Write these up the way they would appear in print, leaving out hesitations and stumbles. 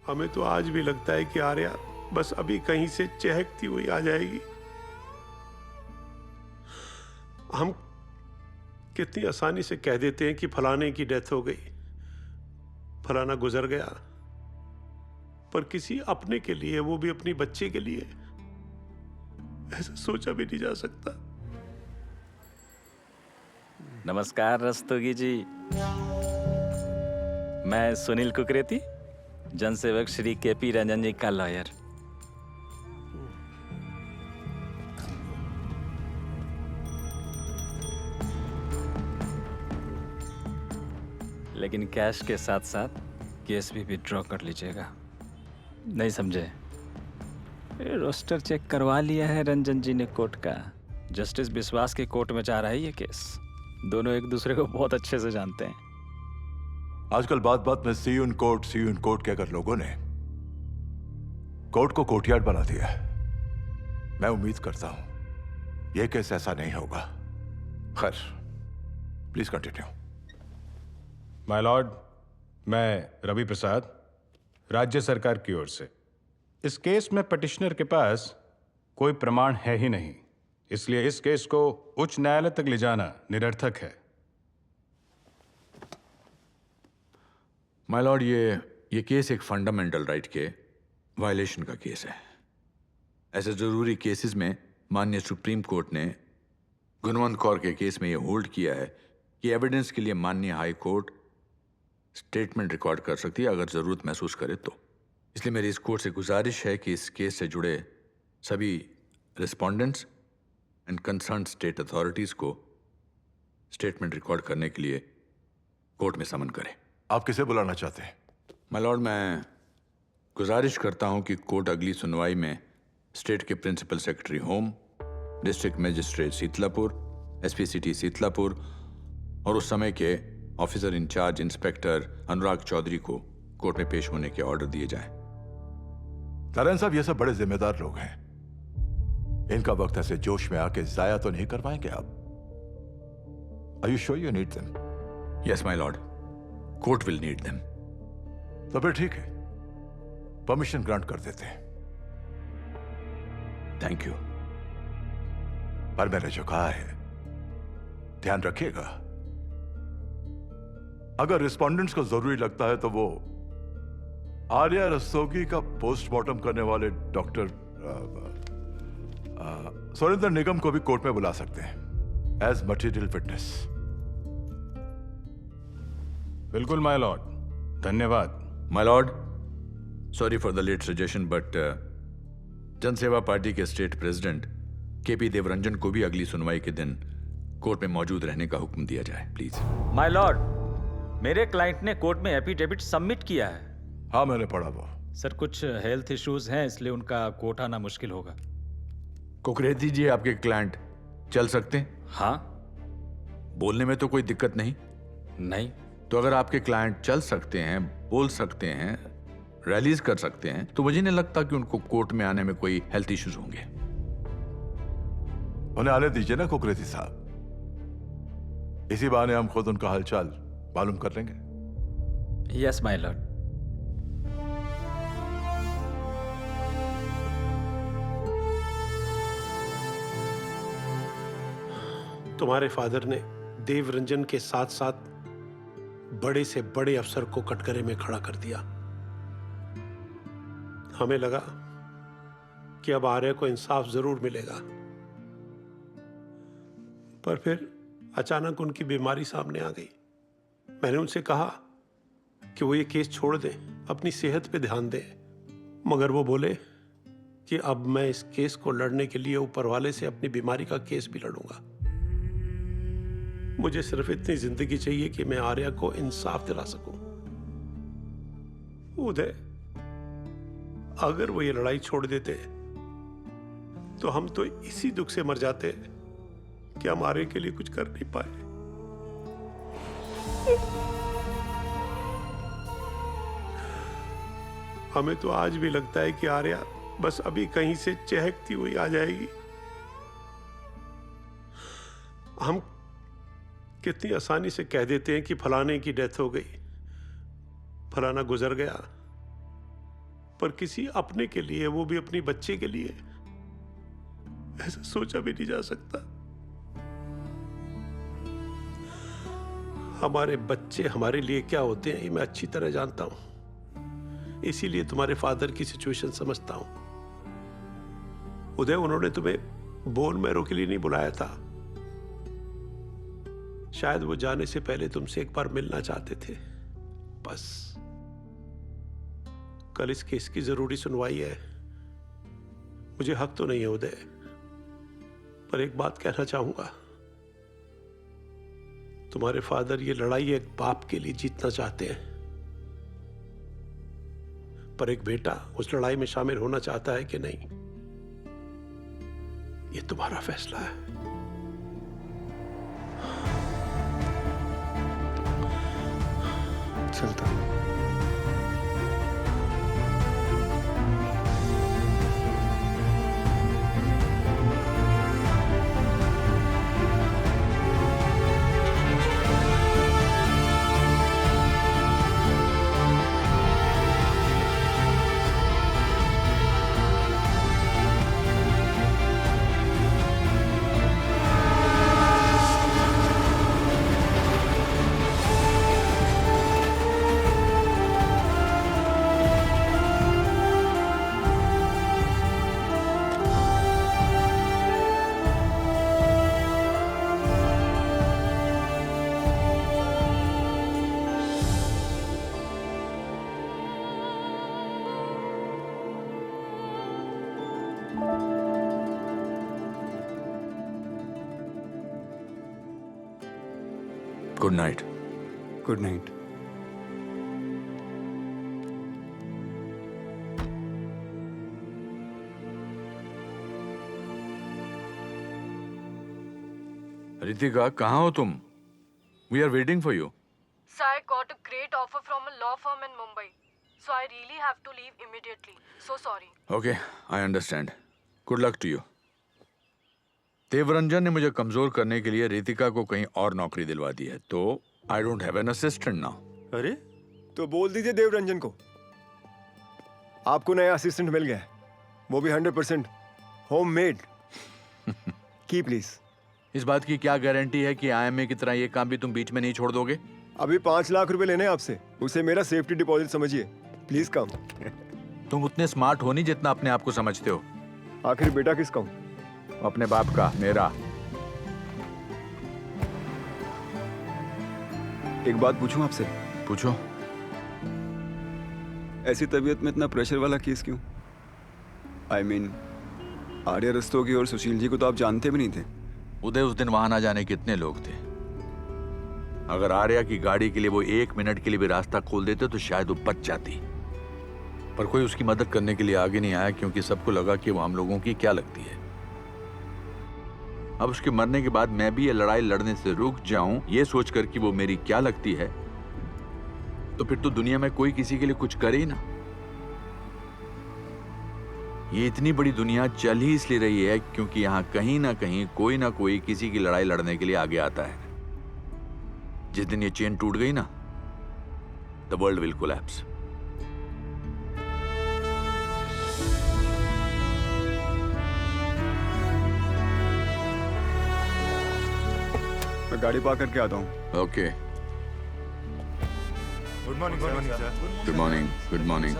हमें तो आज भी लगता है कि आर्या बस अभी कहीं से चहकती हुई आ जाएगी। हम कितनी आसानी से कह देते हैं कि फलाने की डेथ हो गई, फलाना गुजर गया, पर किसी अपने के लिए, वो भी अपनी बच्चे के लिए, ऐसा सोचा भी नहीं जा सकता। नमस्कार रस्तोगी जी, मैं सुनील कुकरेती, जनसेवक श्री केपी रंजन जी का लॉयर। लेकिन कैश के साथ साथ केस भी विड्रॉ कर लीजिएगा। नहीं समझे? रोस्टर चेक करवा लिया है रंजन जी ने कोर्ट का। जस्टिस विश्वास के कोर्ट में जा रहा है ये केस। दोनों एक दूसरे को बहुत अच्छे से जानते हैं। आजकल बात बात में सी इन कोर्ट कहकर लोगों ने कोर्ट को कोर्टयार्ड बना दिया है। मैं उम्मीद करता हूं यह केस ऐसा नहीं होगा। खैर, प्लीज कंटिन्यू। माय लॉर्ड, मैं रवि प्रसाद, राज्य सरकार की ओर से। इस केस में पिटिशनर के पास कोई प्रमाण है ही नहीं, इसलिए इस केस को उच्च न्यायालय तक ले जाना निरर्थक है। माय लॉर्ड, ये केस एक फंडामेंटल राइट के वायलेशन का केस है। ऐसे जरूरी केसेस में माननीय सुप्रीम कोर्ट ने गुणवंत कौर के केस में यह होल्ड किया है कि एविडेंस के लिए माननीय हाई कोर्ट स्टेटमेंट रिकॉर्ड कर सकती है अगर जरूरत महसूस करे तो। इसलिए मेरी इस कोर्ट से गुजारिश है कि इस केस से जुड़े सभी respondents and concern state authorities को स्टेटमेंट रिकॉर्ड करने के लिए कोर्ट में समन करें। आप किसे बुलाना चाहते हैं? माय लॉर्ड, मैं गुजारिश करता हूं कि कोर्ट अगली सुनवाई में स्टेट के principal secretary home, district magistrate Sitalapur, SP city Sitalapur और उस समय के officer in charge inspector Anurag Chaudhary को कोर्ट में पेश होने के ऑर्डर दिए जाएं। नारायण साहब, ये सब बड़े जिम्मेदार लोग हैं। इनका वक्त ऐसे जोश में आके जाया तो नहीं करवाएंगे आप? Are you sure you need them? Yes my Lord, court will need them. तो फिर ठीक है, परमिशन ग्रांट कर देते हैं। Thank you. पर मैंने जो कहा है ध्यान रखिएगा, अगर रिस्पोंडेंट्स को जरूरी लगता है तो वो आर्या रस्तोगी का पोस्टमार्टम करने वाले डॉक्टर सुरेंद्र निगम को भी कोर्ट में बुला सकते हैं एज मटेरियल विटनेस। बिल्कुल माय लॉर्ड, धन्यवाद। My lord, sorry for the late suggestion but Janseva party के स्टेट प्रेसिडेंट केपी देवरंजन को भी अगली सुनवाई के दिन कोर्ट में मौजूद रहने का हुक्म दिया जाए, प्लीज। माय लॉर्ड, मेरे क्लाइंट ने कोर्ट में एफिडेविट सबमिट किया है। हाँ, मैंने पढ़ा वो। सर, कुछ हेल्थ इश्यूज हैं, इसलिए उनका कोर्ट आना मुश्किल होगा। कुकरेती जी, आपके क्लाइंट चल सकते हैं? हाँ। बोलने में तो कोई दिक्कत नहीं? नहीं। तो अगर आपके क्लाइंट चल सकते हैं, बोल सकते हैं, रैलीज कर सकते हैं, तो मुझे नहीं लगता कि उनको कोर्ट में आने में कोई हेल्थ इश्यूज होंगे। उन्हें आने दीजिए ना कुकरेती साहब, इसी बहाने हम खुद उनका हालचाल मालूम कर लेंगे। Yes my Lord. तुम्हारे फादर ने देवरंजन के साथ साथ बड़े से बड़े अफसर को कटघरे में खड़ा कर दिया। हमें लगा कि अब आर्य को इंसाफ जरूर मिलेगा, पर फिर अचानक उनकी बीमारी सामने आ गई। मैंने उनसे कहा कि वो ये केस छोड़ दें, अपनी सेहत पे ध्यान दें, मगर वो बोले कि अब मैं इस केस को लड़ने के लिए ऊपर वाले से अपनी बीमारी का केस भी लड़ूंगा। मुझे सिर्फ इतनी जिंदगी चाहिए कि मैं आर्या को इंसाफ दिला सकूं। उदय, अगर वो ये लड़ाई छोड़ देते तो हम तो इसी दुख से मर जाते कि हम आर्या के लिए कुछ कर नहीं पाए। हमें तो आज भी लगता है कि आर्या बस अभी कहीं से चहकती हुई आ जाएगी। हम कितनी आसानी से कह देते हैं कि फलाने की डेथ हो गई, फलाना गुजर गया, पर किसी अपने के लिए, वो भी अपनी बच्चे के लिए, ऐसा सोचा भी नहीं जा सकता। हमारे बच्चे हमारे लिए क्या होते हैं ये मैं अच्छी तरह जानता हूं, इसीलिए तुम्हारे फादर की सिचुएशन समझता हूं। उदय, उन्होंने तुम्हें बोन मैरो के लिए नहीं बुलाया था। शायद वो जाने से पहले तुमसे एक बार मिलना चाहते थे, बस। कल इस केस की जरूरी सुनवाई है। मुझे हक तो नहीं है उदय, पर एक बात कहना चाहूंगा। तुम्हारे फादर ये लड़ाई एक बाप के लिए जीतना चाहते हैं, पर एक बेटा उस लड़ाई में शामिल होना चाहता है कि नहीं, ये तुम्हारा फैसला है। चलता हूं। Good night. Good night. Ritika, कहाँ हो तुम? We are waiting for you. Sir, I got a great offer from a law firm in Mumbai. So I really have to leave immediately. So sorry. Okay, I understand. Good luck to you. Devranjan ने मुझे कमजोर करने के लिए रितिका को कहीं और नौकरी दिलवा दी है, तो I don't have an assistant now. अरे तो बोल दीजिए देवरंजन को आपको नया असिस्टेंट मिल गया है, वो भी 100% होममेड। की प्लीज। इस बात की क्या गारंटी है कि आईएमए की तरह ये काम भी तुम बीच में नहीं छोड़ दोगे? अभी 5 लाख रुपए लेने हैं आपसे, उसे मेरा सेफ्टी डिपॉजिट समझिए। Please come. तुम उतने स्मार्ट हो नहीं जितना अपने आप को समझते हो। आखिर बेटा किसका हूं? अपने बाप का, मेरा। एक बात पूछूं आपसे? पूछो। ऐसी तबीयत में इतना प्रेशर वाला केस क्यों? आई मीन आर्या रस्तोगी और सुशील जी को तो आप जानते भी नहीं थे। उदय, उस दिन वहां ना जाने कितने लोग थे। अगर आर्या की गाड़ी के लिए वो 1 मिनट के लिए भी रास्ता खोल देते तो शायद वो बच जाती, पर कोई उसकी मदद करने के लिए आगे नहीं आया, क्योंकि सबको लगा कि वो हम लोगों की क्या लगती है। अब उसके मरने के बाद मैं भी ये लड़ाई लड़ने से रुक जाऊं, ये सोचकर कि वो मेरी क्या लगती है, तो फिर तो दुनिया में कोई किसी के लिए कुछ करे ही ना। ये इतनी बड़ी दुनिया चल ही इसलिए रही है क्योंकि यहां कहीं ना कोई किसी की लड़ाई लड़ने के लिए आगे आता है। जिस दिन ये चेन टूट गई ना, द वर्ल्ड विल कोलैप्स। मैं गाड़ी पार्क करके आता हूं। Okay. Good morning sir. Good morning. Good morning.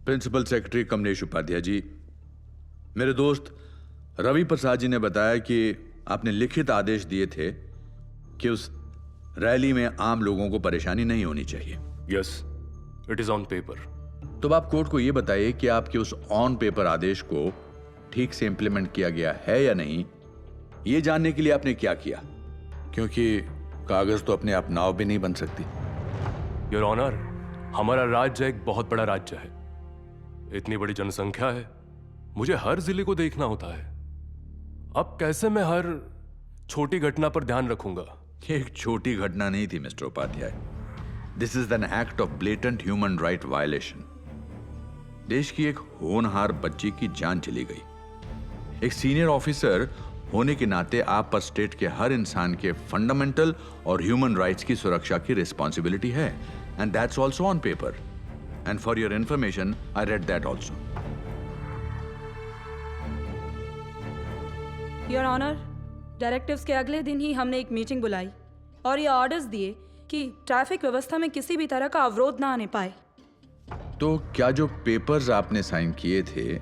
Principal secretary Kamlesh Upadhyay ji, मेरे दोस्त रवि प्रसाद जी ने बताया कि आपने लिखित आदेश दिए थे कि उस रैली में आम लोगों को परेशानी नहीं होनी चाहिए। Yes, it is on paper. तो आप कोर्ट को यह बताइए कि आपके उस ऑन पेपर आदेश को ठीक से इंप्लीमेंट किया गया है या नहीं, यह जानने के लिए आपने क्या किया, क्योंकि कागज तो अपने आप नाव भी नहीं बन सकती। योर ऑनर, हमारा राज्य एक बहुत बड़ा राज्य है, इतनी बड़ी जनसंख्या है, मुझे हर जिले को देखना होता है। अब कैसे मैं हर छोटी घटना पर ध्यान रखूंगा? ये एक छोटी घटना नहीं थी mister Upadhyay, this is an act of blatant human right violation. देश की एक होनहार बच्ची की जान चली गई। एक सीनियर ऑफिसर होने के नाते आप पर स्टेट के हर इंसान के फंडामेंटल और ह्यूमन राइट्स की सुरक्षा की रिस्पॉन्सिबिलिटी है, and that's also on paper. And for your information, I read that also. Your honour, directives के अगले दिन ही हमने एक मीटिंग बुलाई और ये ऑर्डर्स दिए कि ट्रैफिक व्यवस्था में किसी भी तरह का अवरोध ना आने पाए। तो क्या जो पेपर्स आपने साइन किए थे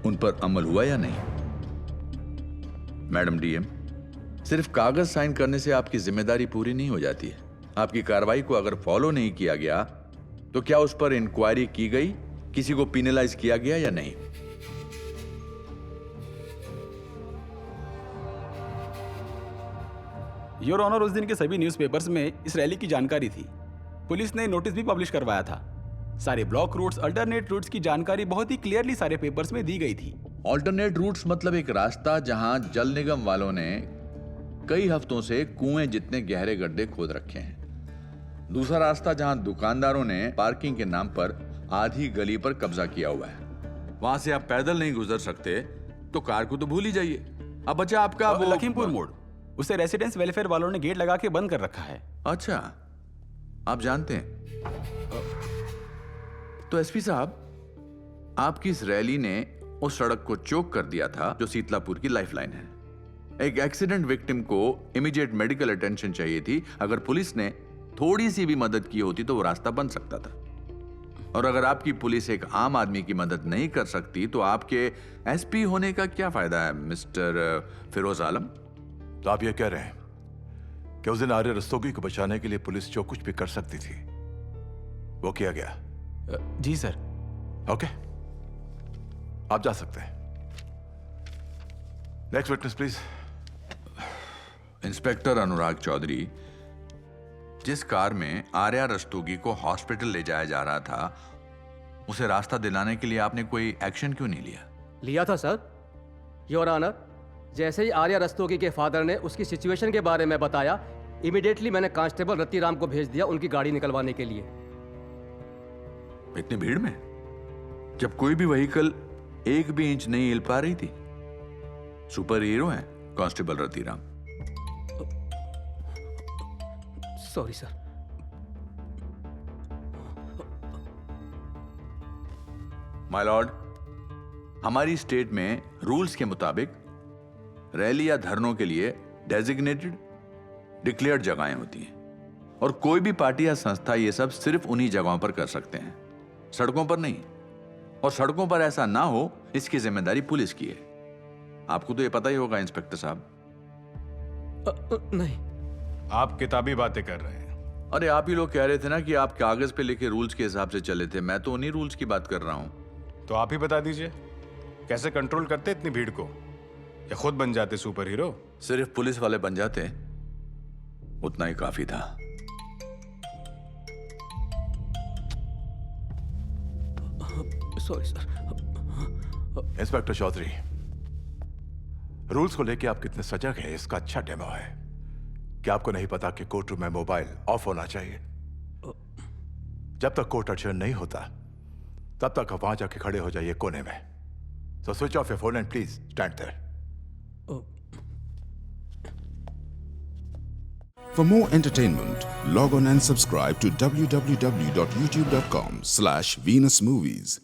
उन पर अमल हुआ या नहीं? मैडम डीएम, सिर्फ कागज साइन करने से आपकी जिम्मेदारी पूरी नहीं हो जाती है। आपकी कार्रवाई को अगर फॉलो नहीं किया गया तो क्या उस पर इंक्वायरी की गई, किसी को पिनलाइज किया गया या नहीं? योर ऑनर, उस दिन के सभी न्यूज़पेपर्स में इस रैली की जानकारी थी। पुलिस ने नोटिस भी पब्लिश करवाया था। सारे ब्लॉक रूट्स, अल्टरनेट रूट्स की जानकारी बहुत ही क्लियरली सारे पेपर्स में दी गई थी। ऑल्टरनेट रूट्स मतलब एक रास्ता जहां जल निगम वालों ने कई हफ्तों से कुएं जितने गहरे गड्ढे खोद रखे हैं। दूसरा रास्ता जहां दुकानदारों ने पार्किंग के नाम पर आधी गली पर कब्जा किया हुआ है। वहां से आप पैदल नहीं गुजर सकते तो कार को तो भूल ही जाइए। अब बचा आपका वो लखीमपुर मोड़, उसे रेसिडेंस वेलफेयर वालों ने गेट लगा के बंद कर रखा है। अच्छा, आप जानते हैं। तो एसपी साहब, आपकी इस रैली ने उस सड़क को चोक कर दिया था जो शीतलापुर की लाइफलाइन है। एक एक्सीडेंट विक्टिम को इमीडिएट मेडिकल अटेंशन चाहिए थी। अगर पुलिस ने थोड़ी सी भी मदद की होती तो वो रास्ता बन सकता था। और अगर आपकी पुलिस एक आम आदमी की मदद नहीं कर सकती तो आपके एसपी होने का क्या फायदा है, मिस्टर फिरोज आलम? तो आप ये कह रहे हैं कि उस दिन आर्य रस्तोगी को बचाने के लिए पुलिस जो कुछ भी कर सकती थी वो किया गया? जी सर। ओके, आप जा सकते हैं। Next witness please. Inspector Anurag Chaudhary, जिस कार में आर्या रस्तोगी को हॉस्पिटल ले जाया जा रहा था, उसे रास्ता दिलाने के लिए आपने कोई एक्शन क्यों नहीं लिया? लिया था सर। योर ऑनर, जैसे ही आर्या रस्तोगी के फादर ने उसकी सिचुएशन के बारे में बताया, इमीडिएटली मैंने कांस्टेबल रतिराम को भेज दिया उनकी गाड़ी निकलवाने के लिए। इतनी भीड़ में जब कोई भी व्हीकल एक भी इंच नहीं हिल पा रही थी? सुपर हीरो हैं constable Ratiram. Sorry sir. My Lord, हमारी स्टेट में रूल्स के मुताबिक रैली या धरनों के लिए डेजिग्नेटेड डिक्लेयर्ड जगहें होती हैं और कोई भी पार्टी या संस्था ये सब सिर्फ उन्हीं जगहों पर कर सकते हैं, सड़कों पर नहीं। और सड़कों पर ऐसा ना हो इसकी जिम्मेदारी पुलिस की है। आपको तो ये पता ही होगा इंस्पेक्टर साहब। नहीं, आप किताबी बातें कर रहे हैं। अरे आप ही लोग कह रहे थे ना कि आप कागज पे लिखे रूल्स के हिसाब से चले थे। मैं तो उन्हीं रूल्स की बात कर रहा हूं। तो आप ही बता दीजिए, कैसे कंट्रोल करते इतनी भीड़ को, या खुद बन जाते सुपर हीरो? सिर्फ पुलिस वाले बन जाते उतना ही काफी था। Sorry sir. Inspector Chaudhary, rules को लेके आप कितने सजग हैं इसका अच्छा डेमो है। क्या आपको नहीं पता कि कोर्ट रूम में मोबाइल ऑफ होना चाहिए? जब तक कोर्ट adjourn नहीं होता तब तक आप वहां जाके खड़े हो जाइए कोने में। So switch off your phone and please stand there. For more entertainment, log on and subscribe to www.youtube.com/VenusMovies.